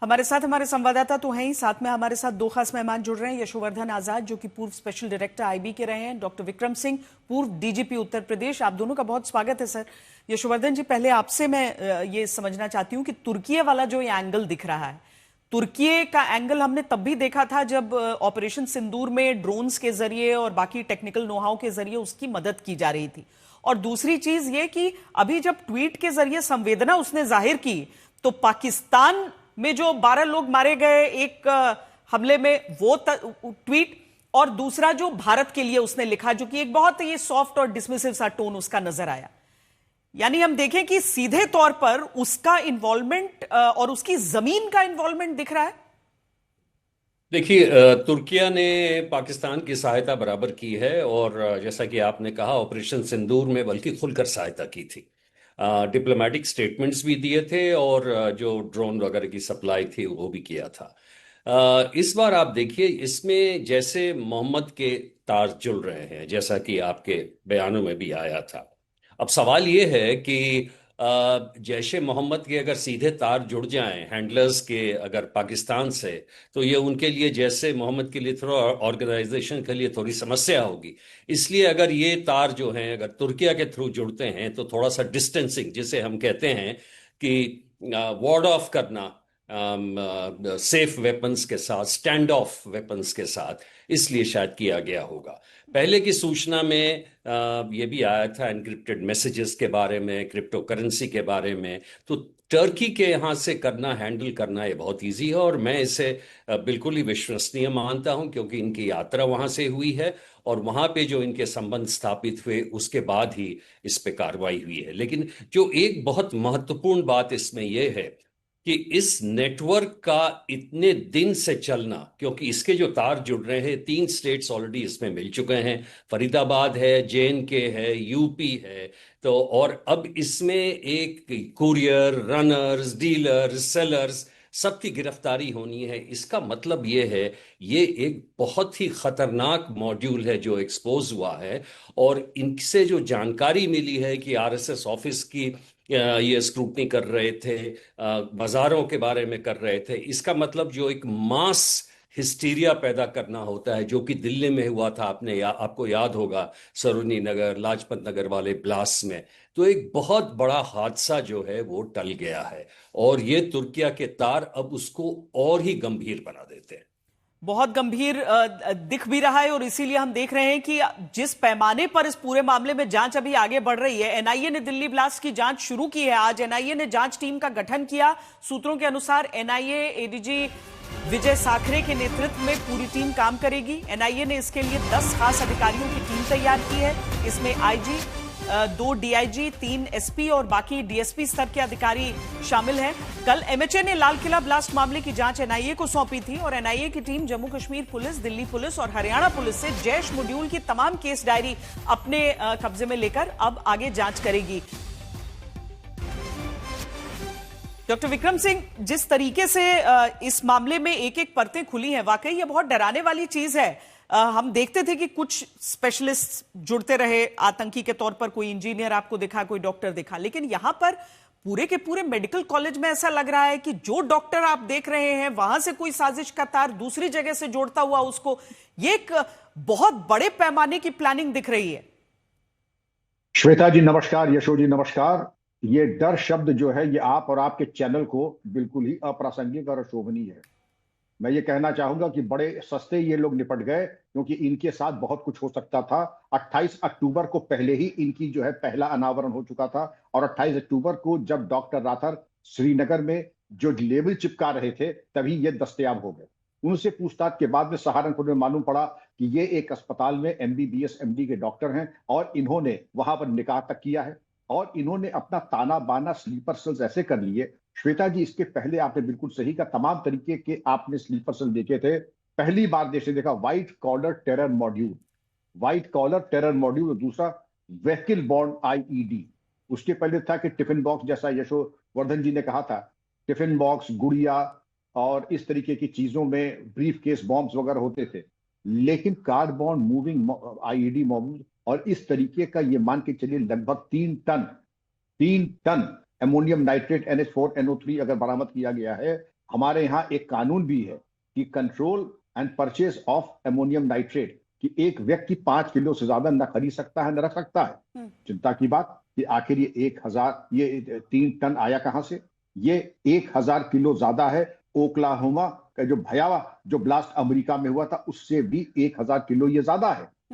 हमारे साथ हमारे संवाददाता तो हैं ही, साथ में हमारे साथ दो खास मेहमान जुड़ रहे हैं। यशोवर्धन आजाद जो कि पूर्व स्पेशल डायरेक्टर आईबी के रहे हैं, डॉक्टर विक्रम सिंह पूर्व डीजीपी उत्तर प्रदेश। आप दोनों का बहुत स्वागत है सर। यशोवर्धन जी, पहले आपसे मैं ये समझना चाहती हूँ कि तुर्की वाला जो ये एंगल दिख रहा है, तुर्की का एंगल हमने तब भी देखा था जब ऑपरेशन सिंदूर में ड्रोन्स के जरिए और बाकी टेक्निकल नोहाउ के जरिए उसकी मदद की जा रही थी। और दूसरी चीज ये कि अभी जब ट्वीट के जरिए संवेदना उसने जाहिर की, तो पाकिस्तान में जो 12 लोग मारे गए एक हमले में, वो ट्वीट, और दूसरा जो भारत के लिए उसने लिखा, जो कि एक बहुत ये सॉफ्ट और डिसमिसिव सा टोन उसका नजर आया। यानी हम देखें कि सीधे तौर पर उसका इन्वॉल्वमेंट और उसकी जमीन का इन्वॉल्वमेंट दिख रहा है। देखिए, तुर्किया ने पाकिस्तान की सहायता बराबर की है और जैसा कि आपने कहा ऑपरेशन सिंदूर में बल्कि खुलकर सहायता की थी। डिप्लोमेटिक स्टेटमेंट्स भी दिए थे और जो ड्रोन वगैरह की सप्लाई थी वो भी किया था। इस बार आप देखिए, इसमें जैसे मोहम्मद के तार जुड़ रहे हैं, जैसा कि आपके बयानों में भी आया था। अब सवाल ये है कि जैश ए मोहम्मद के अगर सीधे तार जुड़ जाएं हैंडलर्स के अगर पाकिस्तान से, तो ये उनके लिए जैसे मोहम्मद के लिए थोड़ा ऑर्गेनाइजेशन के लिए थोड़ी समस्या होगी। इसलिए अगर ये तार जो हैं अगर तुर्किया के थ्रू जुड़ते हैं तो थोड़ा सा डिस्टेंसिंग, जिसे हम कहते हैं कि वार्ड ऑफ करना सेफ वेपन्स के साथ, स्टैंड ऑफ वेपन्स के साथ, इसलिए शायद किया गया होगा। पहले की सूचना में ये भी आया था एनक्रिप्टेड मैसेजेस के बारे में, क्रिप्टो करेंसी के बारे में। तो टर्की के यहाँ से करना, हैंडल करना ये बहुत इजी है और मैं इसे बिल्कुल ही विश्वसनीय मानता हूँ, क्योंकि इनकी यात्रा वहाँ से हुई है और वहाँ पे जो इनके संबंध स्थापित हुए उसके बाद ही इस पे कार्रवाई हुई है। लेकिन जो एक बहुत महत्वपूर्ण बात इसमें यह है कि इस नेटवर्क का इतने दिन से चलना, क्योंकि इसके जो तार जुड़ रहे हैं 3 स्टेट्स ऑलरेडी इसमें मिल चुके हैं, फरीदाबाद है, JNK है, यूपी है। तो और अब इसमें एक कुरियर, रनर्स, डीलर्स, सेलर्स, सबकी गिरफ्तारी होनी है। इसका मतलब ये है, ये एक बहुत ही खतरनाक मॉड्यूल है जो एक्सपोज हुआ है। और इनसे जो जानकारी मिली है कि RSS ऑफिस की ये स्क्रूटनी कर रहे थे, बाजारों के बारे में कर रहे थे, इसका मतलब जो एक मास हिस्टीरिया पैदा करना होता है, जो कि दिल्ली में हुआ था, आपको याद होगा सरोजनी नगर, लाजपत नगर वाले ब्लास्ट में। तो एक बहुत बड़ा हादसा जो है वो टल गया है और ये तुर्किया के तार अब उसको और ही गंभीर बना देते हैं। बहुत गंभीर दिख भी रहा है और इसीलिए हम देख रहे हैं कि जिस पैमाने पर इस पूरे मामले में जांच अभी आगे बढ़ रही है। एनआईए ने दिल्ली ब्लास्ट की जांच शुरू की है। आज एनआईए ने जांच टीम का गठन किया। सूत्रों के अनुसार एनआईए एडीजी विजय साखरे के नेतृत्व में पूरी टीम काम करेगी। एनआईए ने इसके लिए 10 खास अधिकारियों की टीम तैयार की है। इसमें आईजी, 2 डीआईजी, 3 एसपी और बाकी डीएसपी स्तर के अधिकारी शामिल हैं। कल एमएचए ने लाल किला ब्लास्ट मामले की जांच एनआईए को सौंपी थी और एनआईए की team Jammu Kashmir police, Delhi police और हरियाणा पुलिस से जैश मॉड्यूल की तमाम केस डायरी अपने कब्जे में लेकर अब आगे जांच करेगी। डॉक्टर विक्रम सिंह, जिस तरीके से इस मामले में एक एक परतें खुली हैं, वाकई ये बहुत डराने वाली चीज है। हम देखते थे कि कुछ स्पेशलिस्ट जुड़ते रहे आतंकी के तौर पर, कोई इंजीनियर आपको दिखा, कोई डॉक्टर दिखा, लेकिन यहां पर पूरे के पूरे मेडिकल कॉलेज में ऐसा लग रहा है कि जो डॉक्टर आप देख रहे हैं वहां से कोई साजिश का तार दूसरी जगह से जोड़ता हुआ उसको, ये एक बहुत बड़े पैमाने की प्लानिंग दिख रही है। श्वेता जी नमस्कार, यशो जी नमस्कार। ये डर शब्द जो है ये आप और आपके चैनल को बिल्कुल ही अप्रासंगिक और अशोभनीय है। मैं ये कहना चाहूंगा कि बड़े सस्ते ये लोग निपट गए, क्योंकि इनके साथ बहुत कुछ हो सकता था। 28 अक्टूबर को पहले ही इनकी जो है पहला अनावरण हो चुका था और 28 अक्टूबर को जब डॉक्टर राथर श्रीनगर में जो लेबल चिपका रहे थे तभी ये दस्तयाब हो गए। उनसे पूछताछ के बाद में सहारनपुर में मालूम पड़ा कि ये एक अस्पताल में MBBS MD के डॉक्टर हैं और इन्होंने वहां पर निकाह तक किया है और इन्होंने अपना ताना बाना स्लीपर सेल्स ऐसे कर लिए। श्वेता जी, इसके पहले आपने बिल्कुल सही का, तमाम तरीके के आपने स्लीपर सेल देखे थे। पहली बार देश ने देखा white collar terror module, white collar terror module, और दूसरा व्हीकल बॉर्न IED। उसके पहले था कि टिफिन बॉक्स, जैसा यशोवर्धन जी ने कहा था, टिफिन बॉक्स, गुड़िया और इस तरीके की चीजों में ब्रीफ केस बॉम्ब्स वगैरह होते थे। लेकिन कार्डबोर्ड मूविंग IED मॉड्यूल, और इस तरीके का ये मान के चलिए लगभग 3 टन अमोनियम नाइट्रेट NH4NO3 अगर बरामद किया गया है। हमारे यहाँ एक कानून भी है कि control and purchase of ammonium nitrate, कि एक व्यक्ति 5 किलो से ज्यादा न खरीद सकता है न रख सकता है। चिंता की बात कि आखिर ये 1000, ये 3 टन आया कहां से? ये 1000 किलो ज्यादा है। ओक्लाहोमा का जो भयावह जो ब्लास्ट अमेरिका में हुआ था, उससे भी 1000 किलो ये ज्यादा है।